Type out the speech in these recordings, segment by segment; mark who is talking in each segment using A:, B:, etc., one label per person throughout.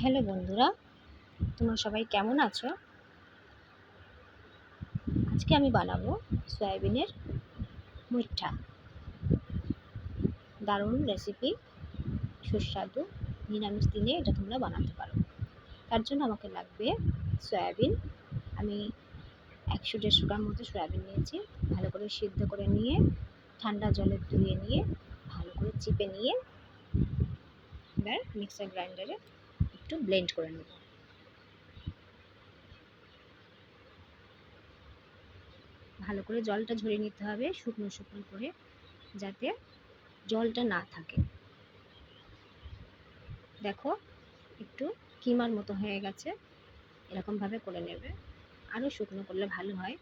A: Hello বন্ধুরা, তোমরা সবাই কেমন আছো? আজকে আমি বানাবো সয়াবিনের মুইঠা। দারুণ রেসিপি, সুস্বাদু। নিরামিষ দিনে এটা তোমরা বানাতে পারো। তার জন্য আমাকে লাগবে সয়াবিন। আমি 100-150 গ্রাম মতো সয়াবিন নিয়েছি। ভালো করে সিদ্ধ করে নিয়ে ঠান্ডা জলে ধুয়ে নিয়ে ভালো করে চিপে নিয়ে এবার মিক্সার গ্রাইন্ডারে একটু ব্লেন্ড করে নেব। ভালো করে জলটা ঝরিয়ে নিতে হবে, শুকনো শুকনো করে, যাতে জলটা না থাকে। দেখো, একটু কিমার মতো হয়ে গেছে। এরকমভাবে করে নেবে, আরও শুকনো করলে ভালো হয়।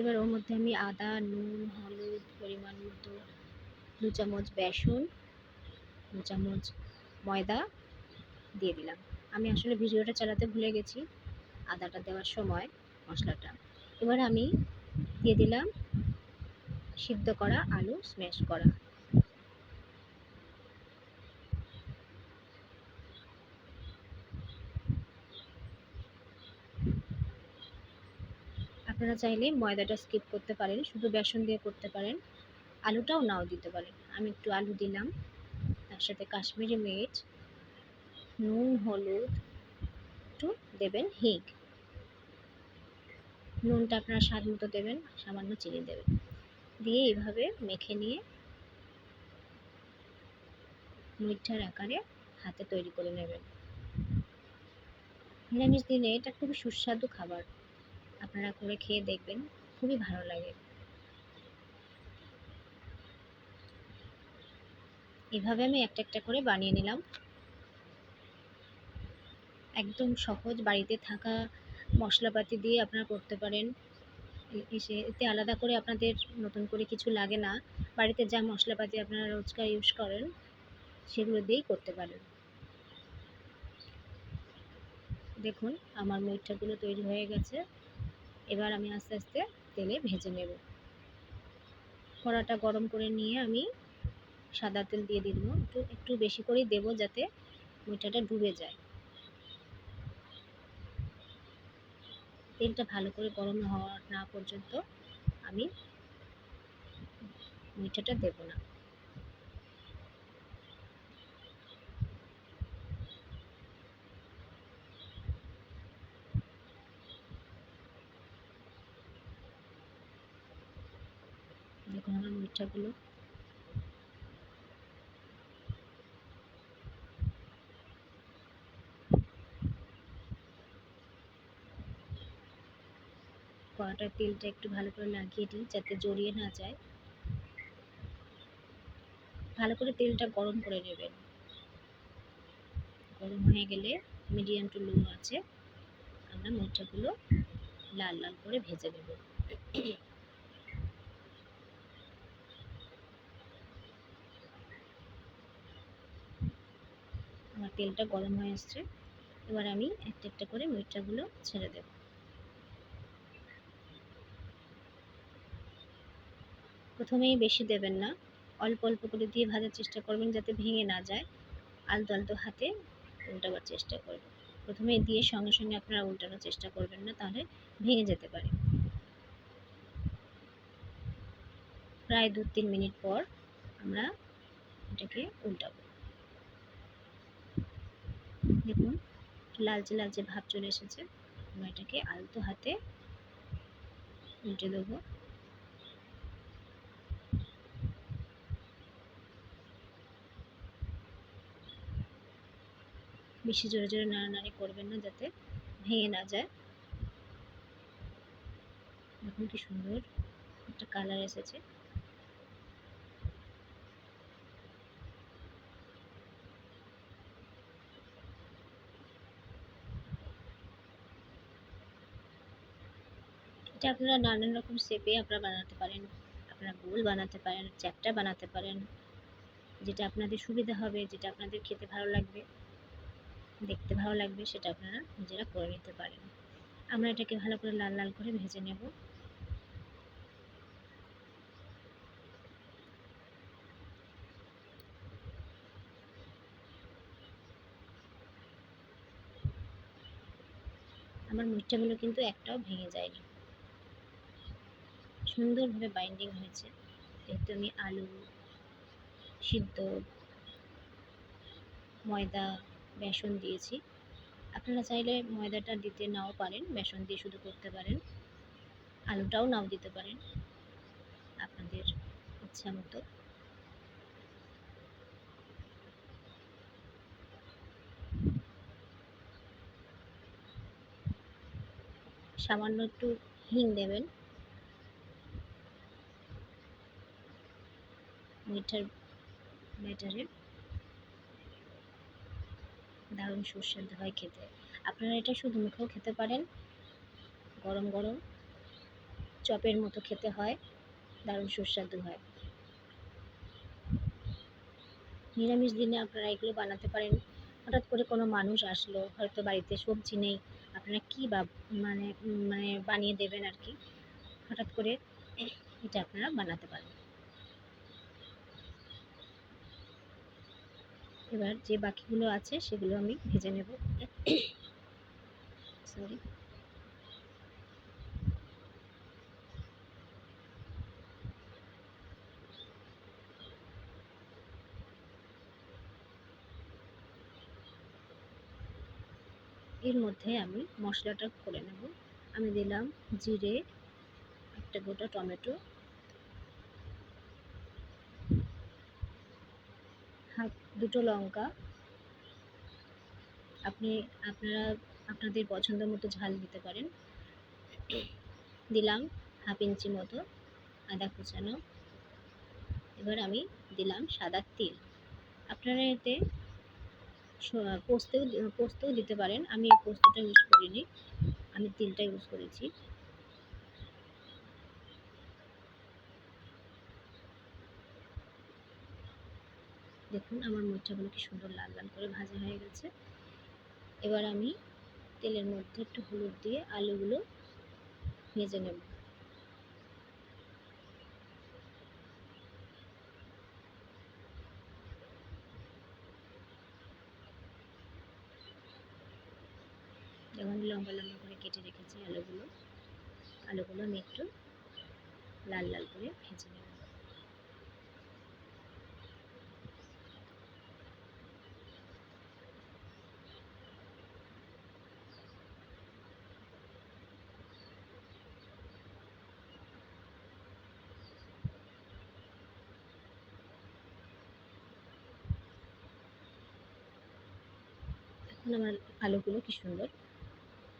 A: এবার ওর মধ্যে আমি আদা, নুন, হলুদ, পরিমাণ মতো 2 চামচ বেসন, 2 চামচ ময়দা দিয়ে দিলাম। আমি আসলে ভিডিওটা চালাতে ভুলে গেছি আদাটা দেওয়ার সময়, মশলাটা। এবার আমি দিয়ে দিলাম সিদ্ধ করা আলু, স্ম্যাশ করা। আপনারা চাইলে ময়দাটা স্কিপ করতে পারেন, শুধু বেসন দিয়ে করতে পারেন, আলুটাও নাও দিতে পারেন। আমি একটু আলু দিলাম, তার সাথে কাশ্মীরি মির্চ, নুন, হলুদ, একটু দেবেন হিং। নুনটা আপনার স্বাদ মতো দেবেন, সামান্য চিনি দেবেন। দিয়ে এইভাবে মেখে নিয়ে মুইঠার আকারে হাতে তৈরি করে নেবেন। নিরামিষ দিনে এটা খুবই সুস্বাদু খাবার। আপনারা করে খেয়ে দেখবেন, খুবই ভালো লাগে। এভাবে আমি একটা একটা করে বানিয়ে নিলাম। একদম সহজ, বাড়িতে থাকা মশলাপাতি দিয়ে আপনারা করতে পারেন। এতে আলাদা করে আপনাদের নতুন করে কিছু লাগে না। বাড়িতে যা মশলাপাতি আপনারা রোজকার ইউজ করেন সেগুলো দিয়েই করতে পারেন। দেখুন, আমার মুইঠাগুলো তৈরি হয়ে গেছে। এবার আমি আস্তে আস্তে তেলে ভেজে নেব। কড়াটা গরম করে নিয়ে আমি সাদা তেল দিয়ে দিব। একটু বেশি করেই দেব, যাতে মুইঠাটা ডুবে যায়। তেলটা ভালো করে গরম হওয়া না পর্যন্ত আমি মুইঠাটা দেব না। দেখুন আমার মুইঠাগুলো কড়াটার তেলটা একটু ভালো করে লাগিয়ে দিই, যাতে জড়িয়ে না যায়। ভালো করে তেলটা গরম করে নেবেন। গরম হয়ে গেলে মিডিয়াম টু লো আছে আমরা মুইঠাগুলো লাল লাল করে ভেজে নেব। আমার তেলটা গরম হয়ে আসছে। এবার আমি একটা একটা করে মুইঠাগুলো ছেড়ে দেব। প্রথমেই বেশি দেবেন না, অল্প অল্প করে দিয়ে ভাজার চেষ্টা করবেন, যাতে ভেঙে না যায়। আলতো আলতো হাতে উল্টাবার চেষ্টা করবেন। প্রথমে দিয়ে সঙ্গে সঙ্গে আপনারা উল্টানোর চেষ্টা করবেন না, তাহলে ভেঙে যেতে পারে। প্রায় 2-3 মিনিট পর আমরা এটাকে উল্টাবো। দেখুন, লালচে লালচে ভাব চলে এসেছে। আমরা এটাকে আলতো হাতে উল্টে দেবো। বেশি জোরে জোরে নাড়ানাড়ি করবেন না, যাতে ভেঙে না যায়। দেখুন কি সুন্দর একটা কালার এসেছে। এটা আপনারা নানান রকম শেপে আপনারা বানাতে পারেন। আপনারা গোল বানাতে পারেন, চ্যাপ্টা বানাতে পারেন, যেটা আপনাদের সুবিধা হবে, যেটা আপনাদের খেতে ভালো লাগবে, দেখতে ভালো লাগবে, সেটা আপনারা নিজেরা করে নিতে পারেন। আমরা এটাকে ভালো করে লাল লাল করে ভেজে নেব। আমার মুঠাগুলো কিন্তু একটাও ভেঙে যায়নি, সুন্দরভাবে বাইন্ডিং হয়েছে। যেহেতু আমি আলু সিদ্ধ, ময়দা, বেসন দিয়েছি। আপনারা চাইলে ময়দাটা দিতে নাও পারেন, বেসন দিয়ে শুধু করতে পারেন, আলুটাও নাও দিতে পারেন, আপনাদের ইচ্ছা মতো। সামান্য একটু হিং দেবেন। মিঠার ব্যাটারে দারুণ সুস্বাদু হয় খেতে। আপনারা এটা শুধু মুখেও খেতে পারেন, গরম গরম চপের মতো খেতে হয়, দারুণ সুস্বাদু হয়। নিরামিষ দিনে আপনারা এগুলো বানাতে পারেন। হঠাৎ করে কোনো মানুষ আসলো, হয়তো বাড়িতে সবজি নেই, আপনারা কী মানে মানে বানিয়ে দেবেন আর কি, হঠাৎ করে এটা আপনারা বানাতে পারেন। এবার যে বাকিগুলো আছে সেগুলো আমি ভেজে নেব। সরি। এর মধ্যে আমি মশলাটা করে নেব। আমি দিলাম জিরে, একটা গোটা টমেটো, দুটো লঙ্কা। আপনারা আপনাদের পছন্দ মতো ঝাল দিতে পারেন। দিলাম হাফ ইঞ্চি মতো আদা কুচানো। এবার আমি দিলাম সাদা তিল। আপনারা এতে পোস্তও দিতে পারেন, আমি এই পোস্তটা ইউজ করিনি, আমি তিলটা ইউজ করেছি। দেখুন আমার মরিচগুলো কি সুন্দর লাল লাল করে ভাজা হয়ে গেছে। এবার আমি তেলের মধ্যে একটু হলুদ দিয়ে আলুগুলো ভেজে নেব। যেমন লম্বা লম্বা করে কেটে রেখেছি আলুগুলো আমি একটু লাল লাল করে ভেজে নেব। এখন আমার আলুগুলো কি সুন্দর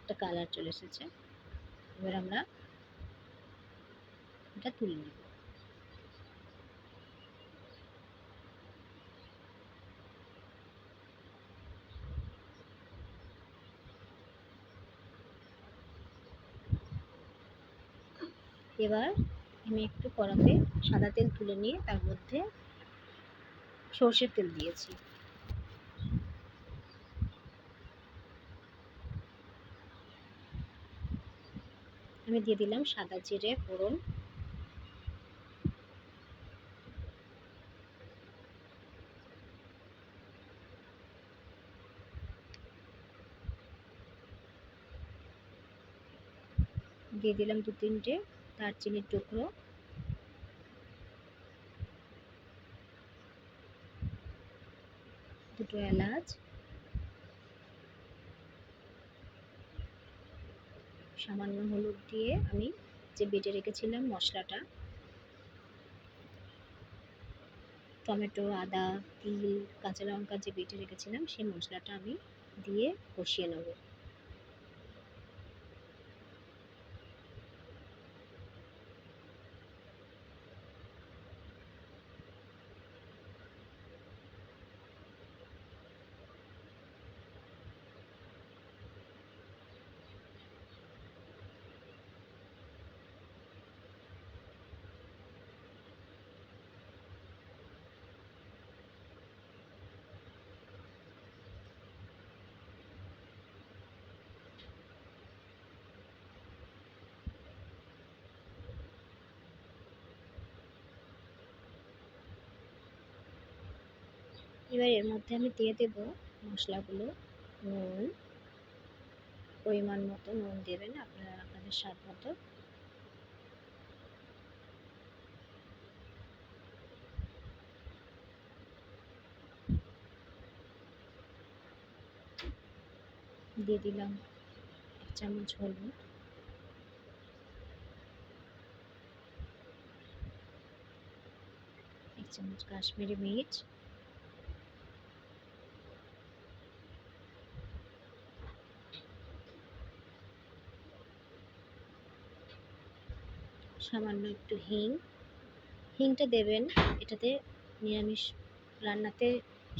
A: একটা কালার চলে এসেছে। এবার আমরা এটা তুলে নেব। এবার আমি একটু কড়াতে সাদা তেল তুলে নিয়ে তার মধ্যে সর্ষের তেল দিয়েছি। আমি দিয়ে দিলাম সাদা জিরে ফোড়ন, দিয়ে দিলাম 2-3টে দারচিনির টুকরো, দুটো এলাচ, সামান্য হলুদ দিয়ে আমি যে বেটে রেখেছিলাম মশলাটা, টমেটো, আদা, তিল, কাঁচা লঙ্কা যে বেটে রেখেছিলাম সেই মশলাটা আমি দিয়ে কষিয়ে নেব। এবার এর মধ্যে আমি দিয়ে দেব মশলাগুলো, নুন, পরিমাণ মতো নুন দেবেন আপনারা আপনাদের স্বাদ মতো। দিয়ে দিলাম 1 চামচ হলুদ, 1 চামচ কাশ্মীরি মির্চ, সামান্য একটু হিং। হিংটা দেবেন, এটাতে নিরামিষ রান্নাতে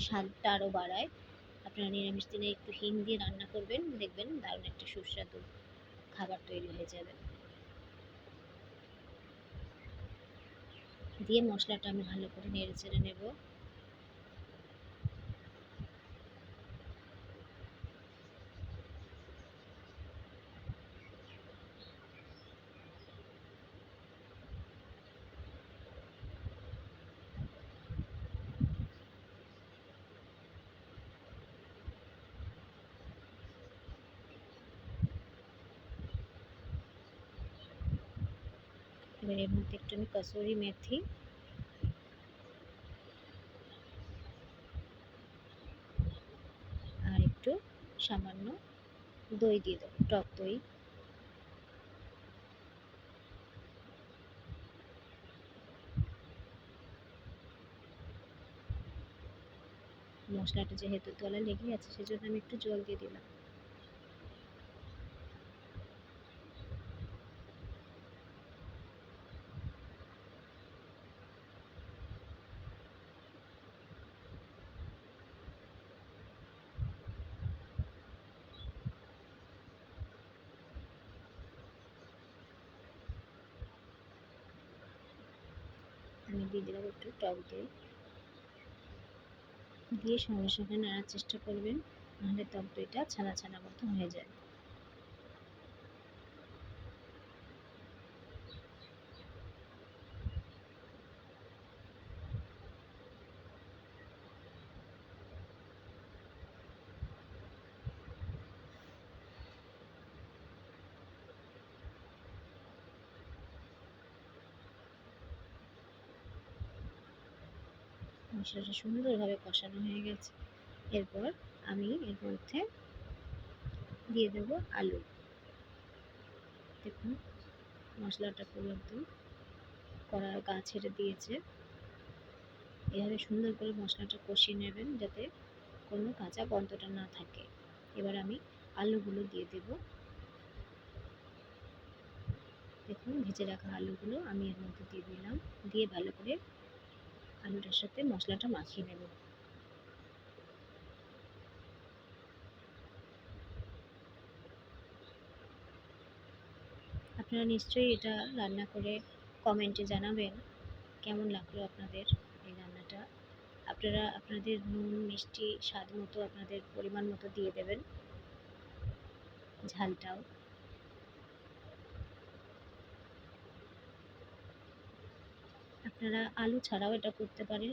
A: স্বাদটা আরও বাড়ায়। আপনারা নিরামিষ দিনে একটু হিং দিয়ে রান্না করবেন, দেখবেন দারুণ একটা সুস্বাদু খাবার তৈরি হয়ে যাবে। দিয়ে মশলাটা আমি ভালো করে নেড়ে চেড়ে নেব। এবার এর মধ্যে একটু আমি কসুরি মেথি, আর একটু সামান্য দই দিয়ে দেবো, টক দই। মশলাটা যেহেতু তলায় লেগে আছে সেজন্য আমি একটু জল দিয়ে দিলাম। আমি দিয়ে দিলাম একটু টক দই, দিয়ে সঙ্গে সঙ্গে নাড়ার চেষ্টা করবেন, নাহলে টক দইটা ছানা ছানা মতো হয়ে যায়। মশলাটা সুন্দরভাবে কষানো হয়ে গেছে। এরপর আমি এর মধ্যে দিয়ে দেবো আলু। দেখুন মশলাটা পুরো একদম কড়ার গা ছেড়ে দিয়েছে। এভাবে সুন্দর করে মশলাটা কষিয়ে নেবেন যাতে কোনো কাঁচা গন্ধটা না থাকে। এবার আমি আলুগুলো দিয়ে দেব। দেখুন ভেজে রাখা আলুগুলো আমি এর মধ্যে দিয়ে দিলাম, দিয়ে ভালো করে আলুটার সাথে মশলাটা মাখিয়ে নেব। আপনারা নিশ্চয়ই এটা রান্না করে কমেন্টে জানাবেন কেমন লাগলো আপনাদের এই রান্নাটা। আপনারা আপনাদের নুন মিষ্টি স্বাদ মতো আপনাদের পরিমাণ মতো দিয়ে দেবেন, ঝালটাও। আপনারা আলু ছাড়াও এটা করতে পারেন,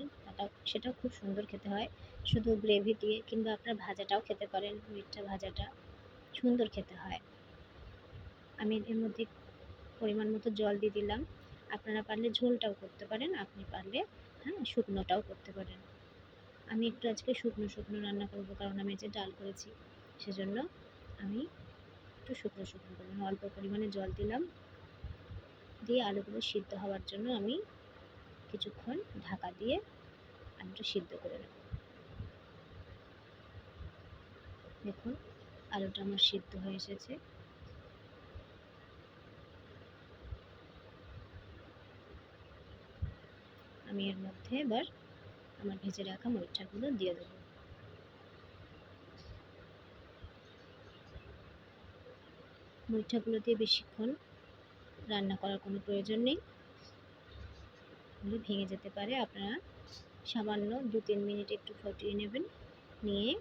A: সেটাও খুব সুন্দর খেতে হয়, শুধু গ্রেভি দিয়ে, কিংবা আপনারা ভাজাটাও খেতে পারেন, মিটটা ভাজাটা সুন্দর খেতে হয়। আমি এর মধ্যে পরিমাণ মতো জল দিয়ে দিলাম। আপনারা পারলে ঝোলটাও করতে পারেন, আপনি পারলে শুকনোটাও করতে পারেন। আমি একটু আজকে শুকনো শুকনো রান্না করব, কারণ আমি যে ডাল করেছি সেজন্য আমি একটু শুকনো শুকনো করব। অল্প পরিমাণে জল দিলাম, দিয়ে আলুগুলো সিদ্ধ হওয়ার জন্য আমি কিছুক্ষণ ঢাকা দিয়ে আলুটা সিদ্ধ করে নেব। দেখুন আলুটা আমার সিদ্ধ হয়ে এসেছে। আমি এর মধ্যে এবার আমার ভেজে রাখা মরিচগুলো দিয়ে দেবো। মরিচগুলো দিয়ে বেশিক্ষণ রান্না করার কোনো প্রয়োজন নেই, এগুলো ভেঙে যেতে পারে। আপনারা সামান্য 2-3 মিনিট একটু ফুটিয়ে নেবেন, নিয়ে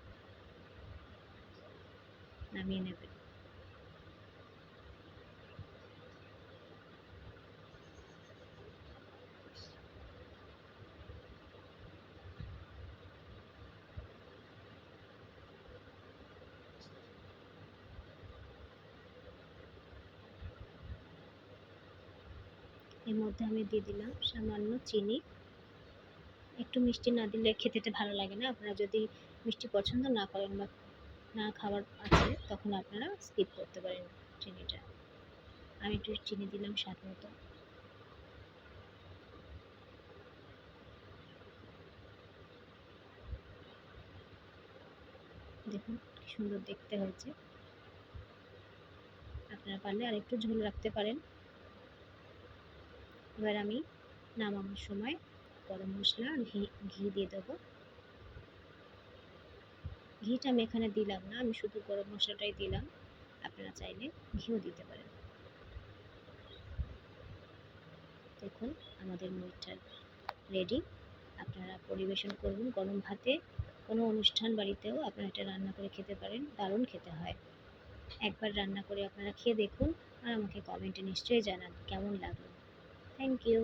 A: নামিয়ে নেবেন। এর মধ্যে আমি দিয়ে দিলাম সামান্য চিনি। একটু মিষ্টি না দিলে খেতে ভালো লাগে না। আপনারা যদি মিষ্টি পছন্দ না করেন বা না খাবার আছে তখন আপনারা স্কিপ করতে পারেন চিনিটা। আমি একটু চিনি দিলাম স্বাদ মতো। দেখুন কি সুন্দর দেখতে হয়েছে। আপনারা পারলে আর একটু ঝোল রাখতে পারেন। এবার আমি নামানোর সময় গরম মশলা ঘি দিয়ে দেবো। ঘিটা আমি এখানে দিলাম না, আমি শুধু গরম মশলাটাই দিলাম। আপনারা চাইলে ঘিও দিতে পারেন। দেখুন আমাদের মুড়িটা রেডি। আপনারা পরিবেশন করুন গরম ভাতে। কোনো অনুষ্ঠান বাড়িতেও আপনারা এটা রান্না করে খেতে পারেন, দারুণ খেতে হয়। একবার রান্না করে আপনারা খেয়ে দেখুন আর আমাকে কমেন্টে নিশ্চয়ই জানান কেমন লাগলো। Thank you.